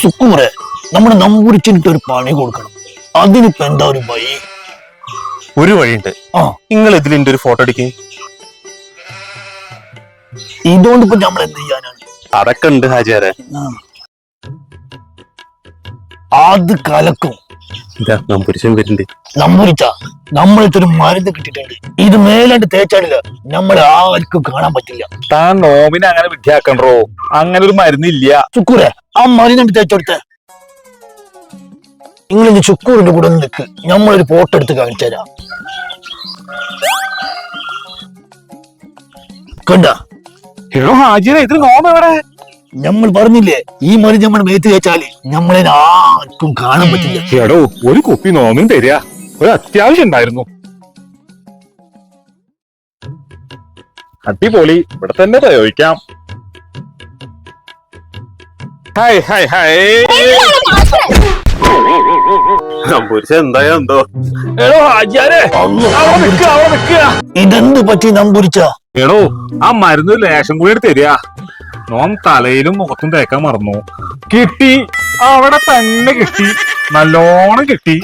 സുക്കൂറെ നമ്മുടെ നമ്പൂരിച്ചിട്ട് ഒരു പണി കൊടുക്കണം. അതിനിപ്പോ എന്താ ഒരു വഴി? ഒരു വഴിയുണ്ട്. നിങ്ങൾ ഇതിലിന്റെ ഒരു ഫോട്ടോ എടുക്കേ. ഇതുകൊണ്ട് ഇപ്പൊ നമ്മൾ എന്ത് ചെയ്യാനാണ്? അതൊക്കെ ഉണ്ട് ഹാജിയാരെ. അത് കലക്കും. നമ്പൂരിച്ചൻ വരുന്നുണ്ട്. നമ്പൂരിച്ച നമ്മളിത്തൊരു മരുന്ന് കിട്ടിയിട്ടുണ്ട്. ഇത് മേലാണ്ട് തേച്ചാടില്ല, നമ്മളെ ആർക്കും കാണാൻ പറ്റില്ല. താൻ നോമിനെ അങ്ങനെ വിദ്യാക്കണ്ടോ? അങ്ങനെ ഒരു മരുന്നില്ല. ചുക്കൂരെ ആ മരുന്നുണ്ട് തേച്ചെടുത്തേ. നിങ്ങളിന്ന് ചുക്കൂറിന്റെ കൂടെ ഒന്ന് നിൽക്ക്, നമ്മളൊരു ഫോട്ടോ എടുത്ത് കാണിച്ചു തരാം. കണ്ട എടോ ഹാജിയാരെ, ഇത് നോമ എവിടെ? നമ്മൾ പറഞ്ഞില്ലേ ഈ മരുന്ന് നമ്മൾ മേത്ത് തേച്ചാല് നമ്മളെ ആർക്കും കാണാൻ പറ്റില്ല. എടോ ഒരു കുപ്പി നോമിനും തരിക, ഒരു അത്യാവശ്യം ഉണ്ടായിരുന്നു. അടിപൊളി, ഇവിടെ തന്നെ പ്രയോഗിക്കാം. Hi hi hi. എന്തായോ എന്തോ. എടോ ഹാജിയാരെ, ഇതെന്ത് പറ്റി നമ്പൂരിച്ച? എടോ ആ മരുന്ന് ലേശം കൂടി തരിക. നോം തലയിലും മുഖത്തും തേക്കാൻ മറന്നു. കിട്ടി, അവിടെ തന്നെ കിട്ടി, നല്ലോണം കിട്ടി.